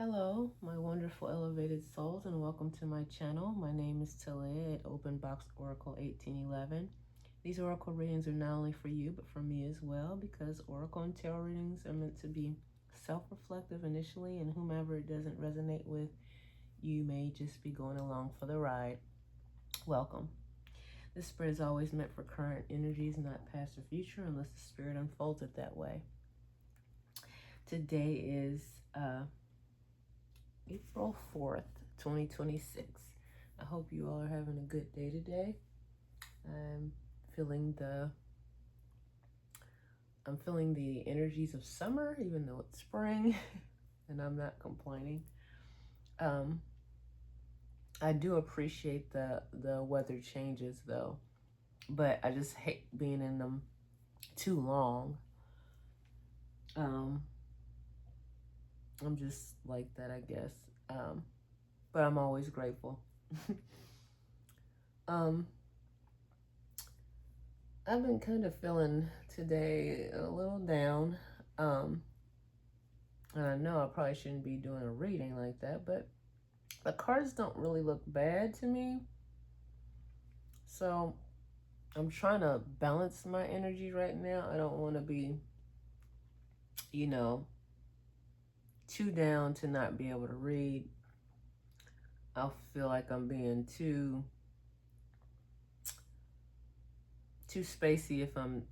Hello, my wonderful elevated souls, and welcome to my channel. My name is Talia at Open Box Oracle 1811. These oracle readings are not only for you, but for me as well, because oracle and tarot readings are meant to be self-reflective initially, and whomever it doesn't resonate with, you may just be going along for the ride. Welcome. This spread is always meant for current energies, not past or future, unless the spirit unfolds it that way. Today is April 4th, 2026. I hope you all are having a good day today. I'm feeling the energies of summer, even though it's spring, and I'm not complaining. I do appreciate the weather changes though, but I just hate being in them too long. I'm just like that, I guess. But I'm always grateful. I've been kind of feeling today a little down. And I know I probably shouldn't be doing a reading like that, but the cards don't really look bad to me. So I'm trying to balance my energy right now. I don't want to be, too down to not be able to read. I'll feel like I'm being too spacey if I'm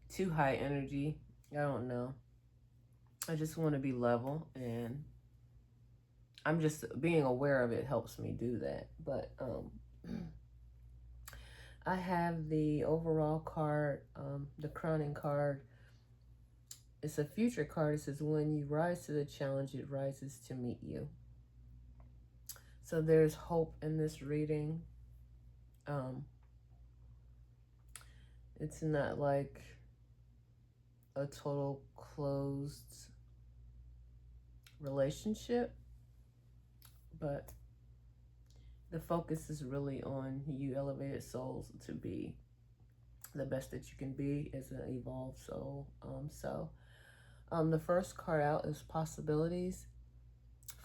too high energy. I don't know. I just want to be level, and I'm just being aware of it helps me do that. But I have the overall card, the crowning card. It's a future card. It says, when you rise to the challenge, it rises to meet you. So there's hope in this reading. It's not like a total closed relationship, but the focus is really on you elevated souls to be the best that you can be as an evolved soul. The first card out is possibilities,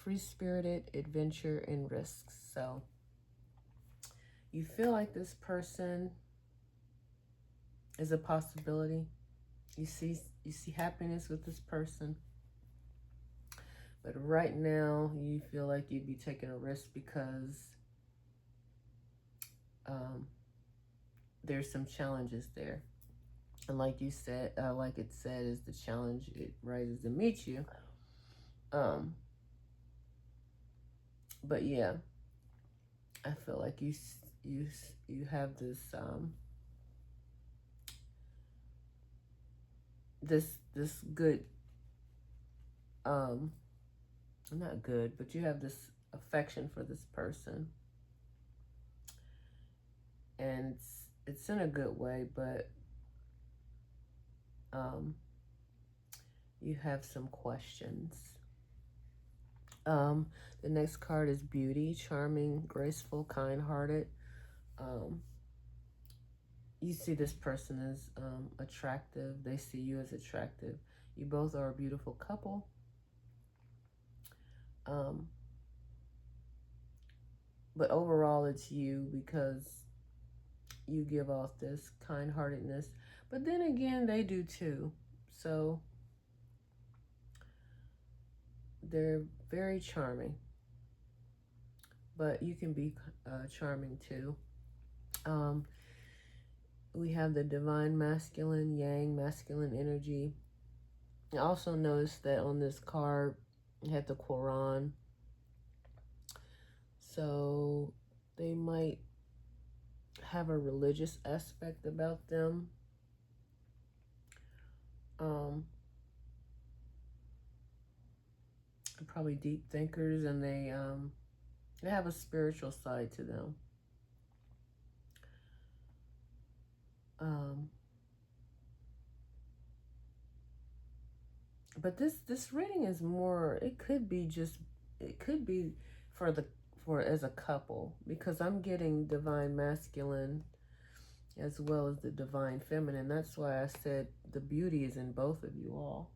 free-spirited, adventure, and risks. So you feel like this person is a possibility. You see happiness with this person. But right now, you feel like you'd be taking a risk because there's some challenges there. And like you said, like it said, is the challenge, it rises to meet you. But yeah, I feel like you have this this good, not good, but you have this affection for this person, and it's in a good way, but you have some questions. The next card is beauty, charming, graceful, kind-hearted. You see this person as attractive. They see you as attractive. You both are a beautiful couple. But overall, it's you, because you give off this kind-heartedness. But then again, they do too. So they're very charming. But you can be charming too. We have the divine masculine, yang masculine energy. I also noticed that on this card, you had the Quran. So they might have a religious aspect about them. Probably deep thinkers, and they have a spiritual side to them. But this reading is more, it could be for as a couple, because I'm getting divine masculine as well as the divine feminine. That's why I said the beauty is in both of you all.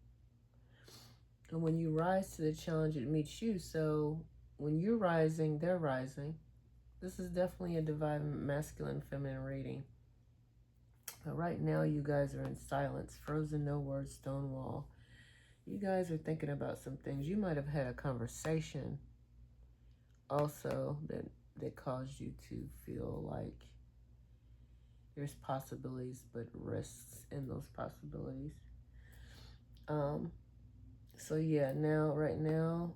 And when you rise to the challenge, it meets you. So when you're rising, they're rising. This is definitely a divine masculine feminine reading. But right now, you guys are in silence, frozen, no words, stone wall. You guys are thinking about some things. You might have had a conversation also that caused you to feel like there's possibilities but risks in those possibilities. So yeah, right now,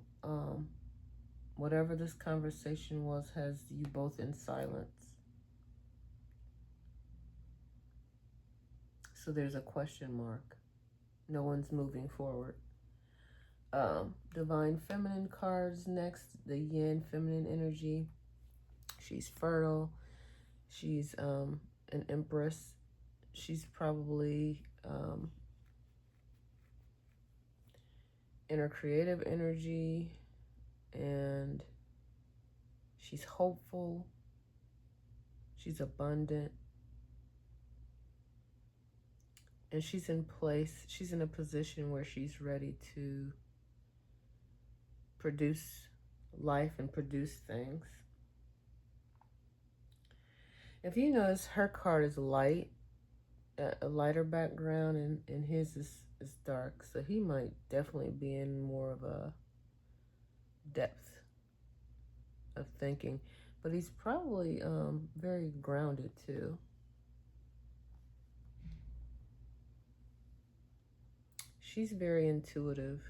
whatever this conversation was has you both in silence. So there's a question mark. No one's moving forward. Divine feminine cards next. The yin feminine energy. She's fertile. She's an empress. She's probably in her creative energy, and she's hopeful. She's abundant. And she's in place. She's in a position where she's ready to produce life and produce things. If you notice, her card is light, a lighter background, and his is dark. So he might definitely be in more of a depth of thinking. But he's probably very grounded too. She's very intuitive.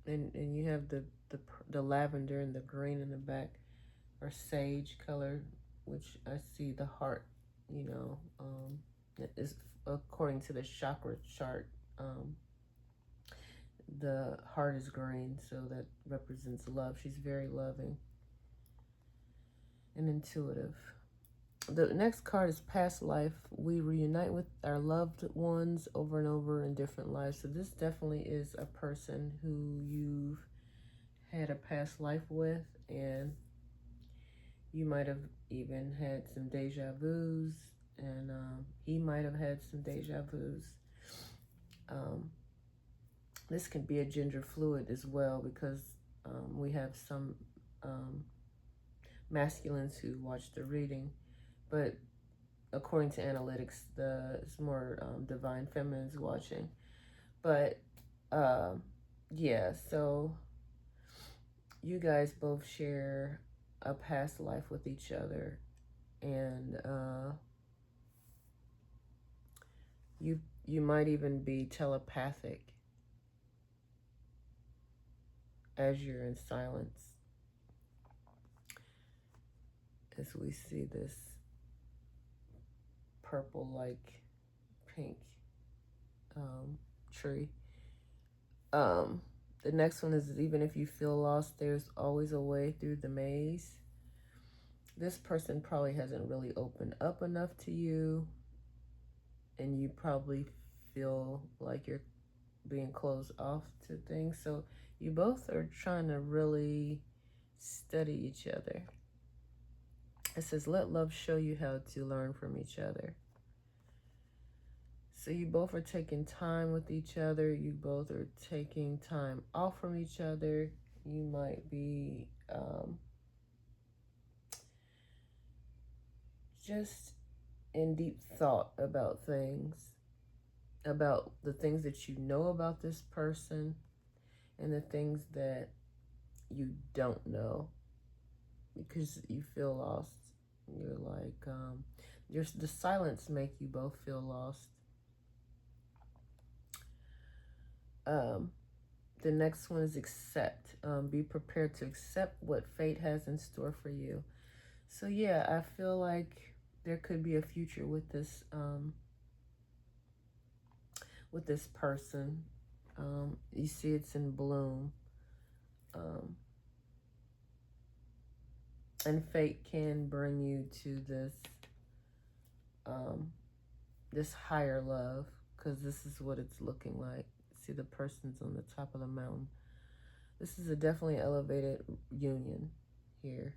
And you have the lavender and the green in the back, or sage color, which I see the heart, is according to the chakra chart. The heart is green, so that represents love. She's very loving and intuitive. The next card is past life. We reunite with our loved ones over and over in different lives. So this definitely is a person who you've had a past life with, and you might have even had some deja vus, and he might have had some deja vus. This can be a gender fluid as well, because we have some masculines who watch the reading, but according to analytics, it's more divine feminines watching. But yeah, so you guys both share a past life with each other, and you might even be telepathic as you're in silence, as we see this purple like pink tree. The next one is, even if you feel lost, there's always a way through the maze. This person probably hasn't really opened up enough to you, and you probably feel like you're being closed off to things. So you both are trying to really study each other. It says, let love show you how to learn from each other. So you both are taking time with each other. You both are taking time off from each other. You might be just in deep thought about things, about the things that you know about this person and the things that you don't know, because you feel lost. You're like, the silence make you both feel lost. The next one is accept. Be prepared to accept what fate has in store for you. So yeah, I feel like there could be a future with this person. You see it's in bloom. And fate can bring you to this higher love, because this is what it's looking like. See, the person's on the top of the mountain. This is a definitely elevated union here.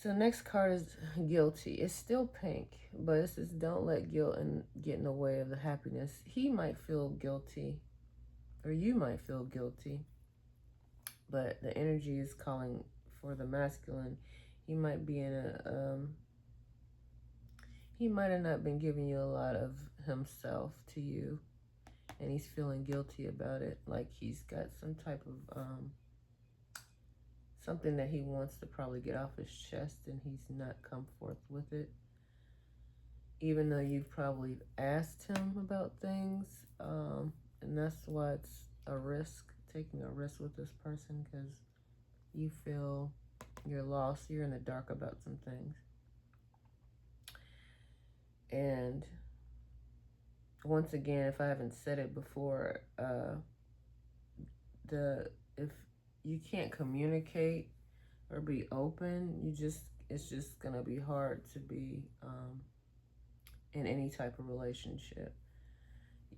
So the next card is guilty. It's still pink, but it says don't let guilt get in the way of the happiness. He might feel guilty, or you might feel guilty, but the energy is calling for the masculine. He might be in a, he might have not been giving you a lot of himself to you, and he's feeling guilty about it, like he's got some type of, something that he wants to probably get off his chest, and he's not come forth with it. Even though you've probably asked him about things, and that's why it's a risk, taking a risk with this person, because you feel you're lost, you're in the dark about some things. And once again, if I haven't said it before, if you can't communicate or be open, it's just gonna be hard to be in any type of relationship.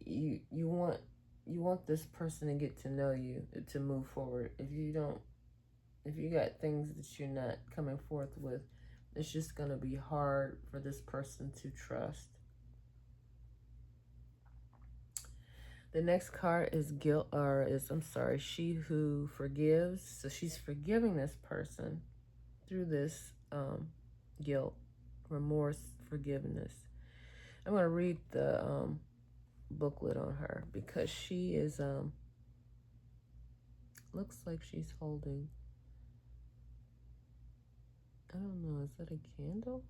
You want this person to get to know you, to move forward. If you got things that you're not coming forth with, it's just gonna be hard for this person to trust. The next card is she who forgives. So she's forgiving this person through this guilt, remorse, forgiveness. I'm going to read the booklet on her, because she is, looks like she's holding, I don't know, is that a candle?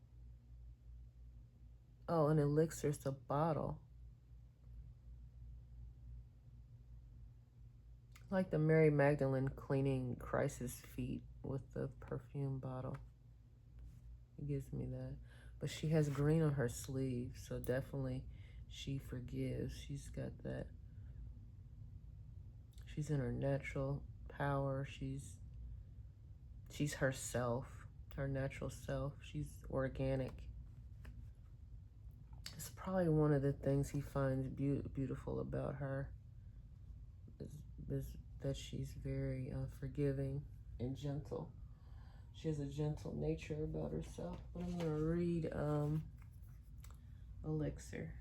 Oh, an elixir, it's a bottle. Like the Mary Magdalene cleaning Christ's feet with the perfume bottle. It gives me that. But she has green on her sleeve, so definitely she forgives. She's got that. She's in her natural power. She's herself, her natural self. She's organic. It's probably one of the things he finds beautiful about her, is that she's very forgiving and gentle. She has a gentle nature about herself. But I'm going to read Elixir.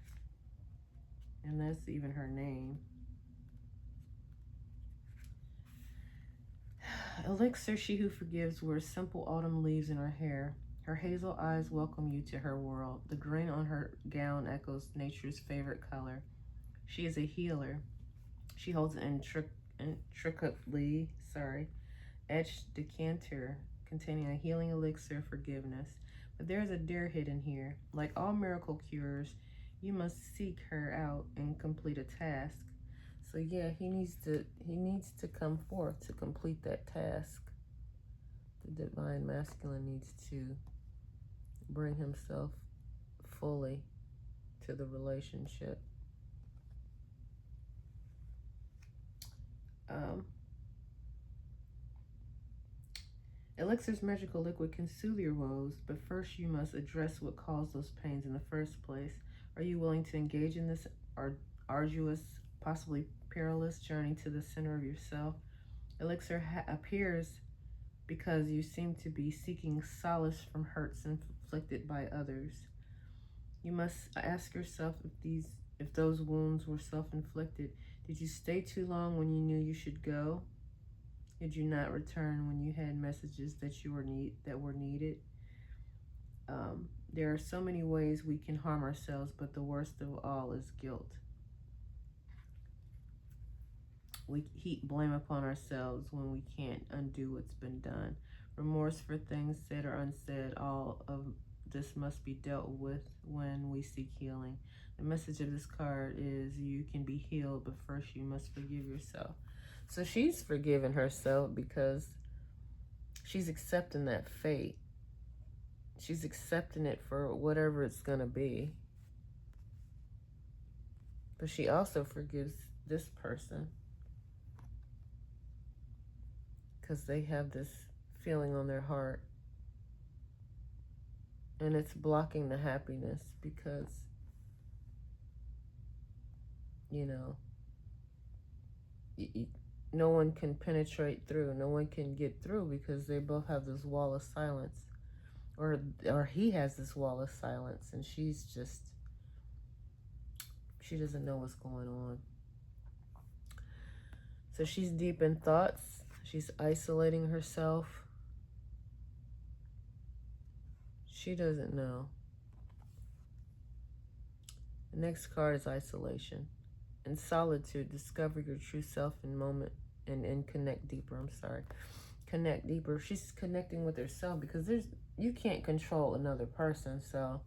And that's even her name. Elixir, she who forgives, wears simple autumn leaves in her hair. Her hazel eyes welcome you to her world. The green on her gown echoes nature's favorite color. She is a healer. She holds an intricately etched decanter containing a healing elixir of forgiveness. But there is a dare hidden here. Like all miracle cures, you must seek her out and complete a task. So yeah, he needs to come forth to complete that task. The divine masculine needs to bring himself fully to the relationship. Elixir's magical liquid can soothe your woes, but first you must address what caused those pains in the first place. Are you willing to engage in this arduous, possibly perilous journey to the center of yourself? Elixir appears because you seem to be seeking solace from hurts inflicted by others. You must ask yourself if those wounds were self-inflicted. Did you stay too long when you knew you should go? Did you not return when you had messages that were needed? There are so many ways we can harm ourselves, but the worst of all is guilt. We heap blame upon ourselves when we can't undo what's been done. Remorse for things said or unsaid, all of this must be dealt with when we seek healing. The message of this card is you can be healed, but first you must forgive yourself. So she's forgiven herself because she's accepting that fate. She's accepting it for whatever it's going to be. But she also forgives this person because they have this feeling on their heart. And it's blocking the happiness because, no one can penetrate through. No one can get through because they both have this wall of silence. or he has this wall of silence, and she doesn't know what's going on. So she's deep in thoughts. She's isolating herself. She doesn't know. The next card is isolation. In solitude, discover your true self in moment and connect deeper. Connect deeper. She's connecting with herself because you can't control another person, so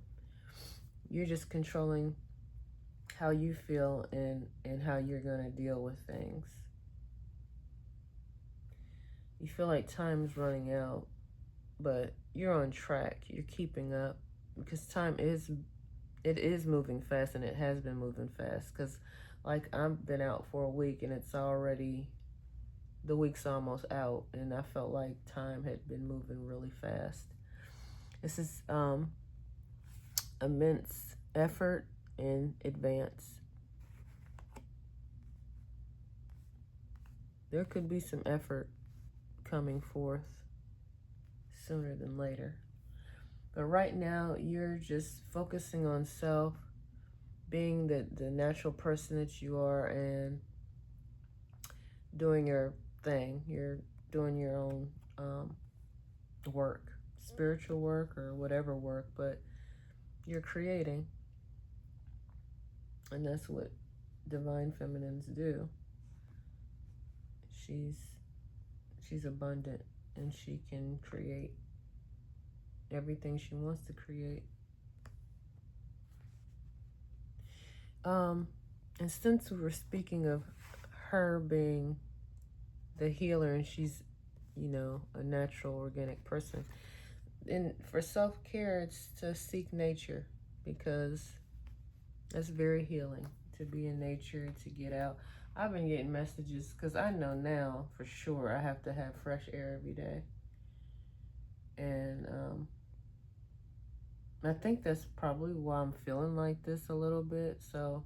you're just controlling how you feel and how you're going to deal with things. You feel like time's running out, but you're on track. You're keeping up because it is moving fast, and it has been moving fast because like I've been out for a week and the week's almost out, and I felt like time had been moving really fast. This is immense effort and advance. There could be some effort coming forth sooner than later. But right now, you're just focusing on self, being the natural person that you are, and doing your thing. You're doing your own work, spiritual work or whatever work, but you're creating. And that's what divine feminines do. She's abundant, and she can create everything she wants to create. And since we were speaking of her being the healer, and she's, a natural organic person, and for self-care, it's to seek nature, because that's very healing, to be in nature, to get out. I've been getting messages because I know now for sure I have to have fresh air every day. And I think that's probably why I'm feeling like this a little bit. So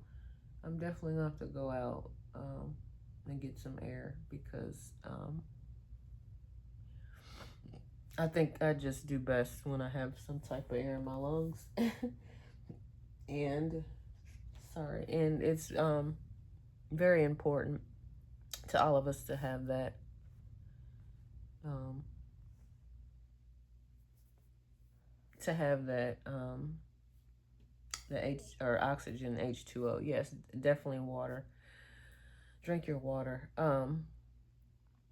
I'm definitely going to have to go out and get some air, because I think I just do best when I have some type of air in my lungs. And it's very important to all of us to have that. The oxygen, H2O. Yes, definitely water. Drink your water.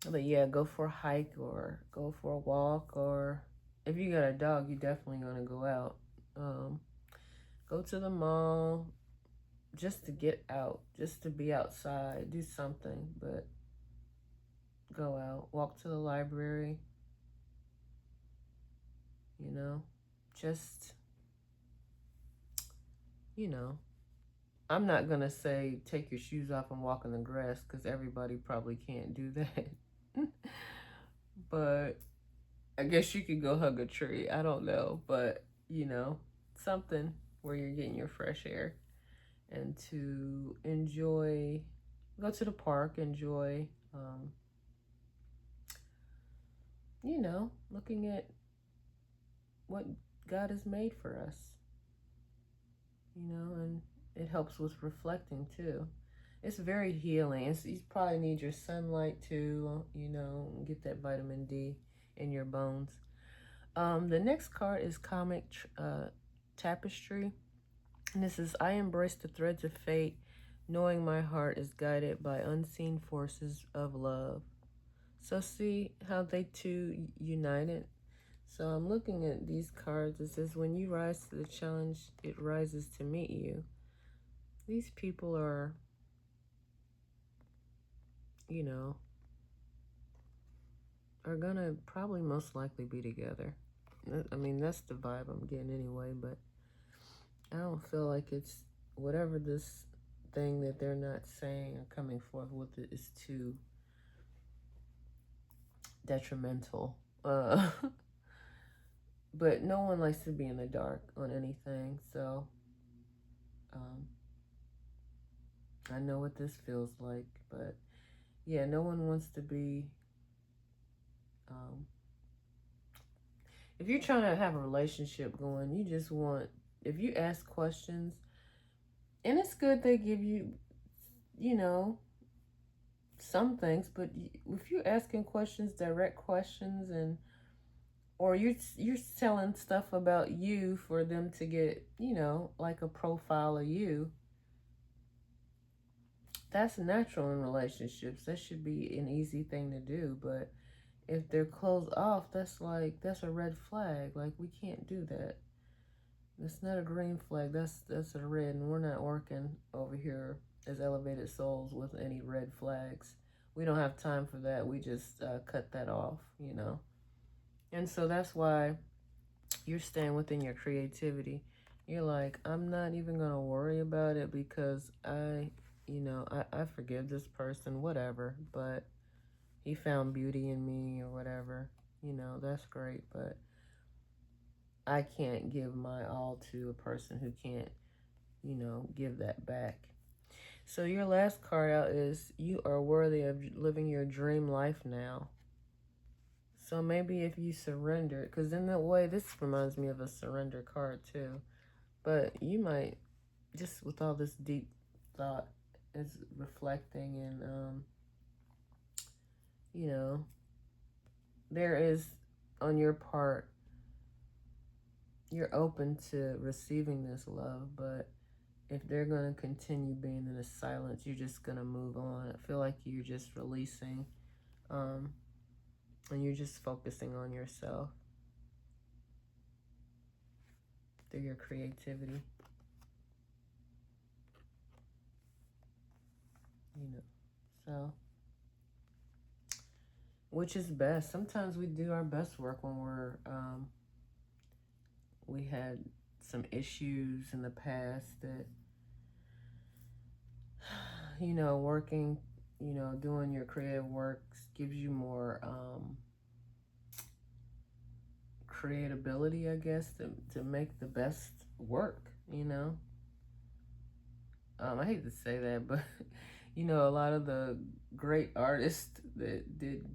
But yeah, go for a hike or go for a walk, or if you got a dog, you definitely gonna go out. Go to the mall, just to get out, just to be outside, do something, but go out, walk to the library, just, I'm not going to say take your shoes off and walk in the grass, because everybody probably can't do that. But I guess you could go hug a tree. I don't know. But, something where you're getting your fresh air, and to enjoy, go to the park, enjoy, looking at what God has made for us, and it helps with reflecting too. It's very healing. You probably need your sunlight too, get that vitamin D in your bones. The next card is Comic Tapestry. And this is, I embrace the threads of fate, knowing my heart is guided by unseen forces of love. So see how they two united? So I'm looking at these cards. It says, when you rise to the challenge, it rises to meet you. These people are, are gonna probably most likely be together. I mean, that's the vibe I'm getting anyway, but I don't feel like it's whatever this thing that they're not saying or coming forth with it is too detrimental. But no one likes to be in the dark on anything, so I know what this feels like, but yeah, no one wants to be if you're trying to have a relationship going, you just want, if you ask questions, and it's good they give you, you know, some things, but if you're asking questions, direct questions, and or you're telling stuff about you for them to get, you know, like a profile of you, that's natural in relationships. That should be an easy thing to do. But if they're closed off, that's a red flag. Like, we can't do that. That's not a green flag. That's a red, and we're not working over here as elevated souls with any red flags. We don't have time for that. We just cut that off, you know. And so that's why you're staying within your creativity. You're like, I'm not even going to worry about it because I forgive this person, whatever, but he found beauty in me or whatever. You know, that's great, but I can't give my all to a person who can't, you know, give that back. So your last card out is you are worthy of living your dream life now. So maybe if you surrender, because in that way, this reminds me of a surrender card too. But you might, just with all this deep thought, is reflecting, and you know, there is, on your part, you're open to receiving this love, but if they're going to continue being in the silence, you're just going to move on. I feel like you're just releasing, and you're just focusing on yourself through your creativity. You know, so which is best? Sometimes we do our best work when we had some issues in the past that, you know, working, you know, doing your creative works gives you more creativity, I guess, to make the best work, you know. I hate to say that, but you know, a lot of the great artists that did,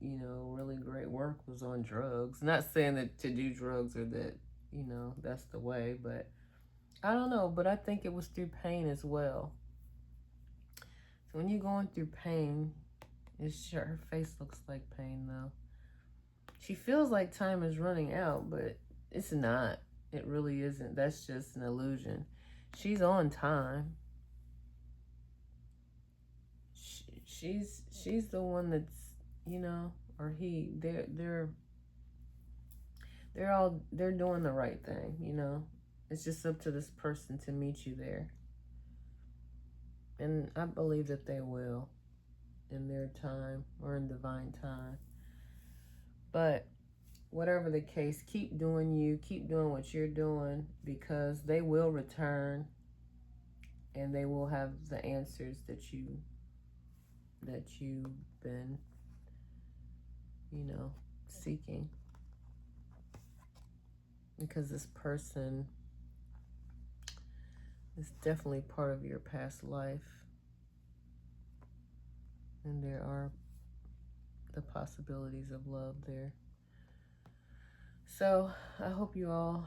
you know, really great work was on drugs. Not saying that to do drugs or that, you know, that's the way, but I don't know, but I think it was through pain as well. So when you're going through pain, her face looks like pain though. She feels like time is running out, but it's not. It really isn't. That's just an illusion. She's on time. She's the one that's, you know, or he. They're doing the right thing, you know. It's just up to this person to meet you there. And I believe that they will in their time or in divine time. But whatever the case, keep doing you, keep doing what you're doing, because they will return and they will have the answers that you've been, you know, seeking. Because this person is definitely part of your past life. And there are the possibilities of love there. So I hope you all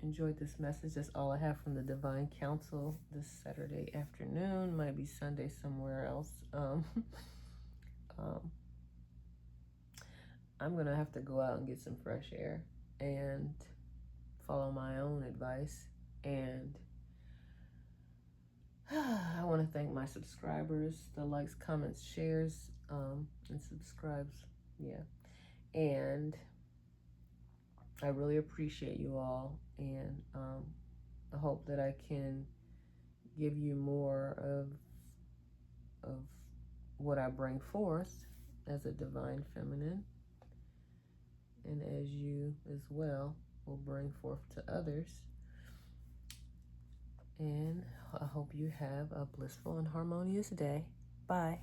enjoyed this message. That's all I have from the Divine Council this Saturday afternoon. Might be Sunday somewhere else. I'm going to have to go out and get some fresh air and follow my own advice. And I want to thank my subscribers, the likes, comments, shares, and subscribes. Yeah. And I really appreciate you all. And I hope that I can give you more of what I bring forth as a divine feminine. And as you as well will bring forth to others. And I hope you have a blissful and harmonious day. Bye.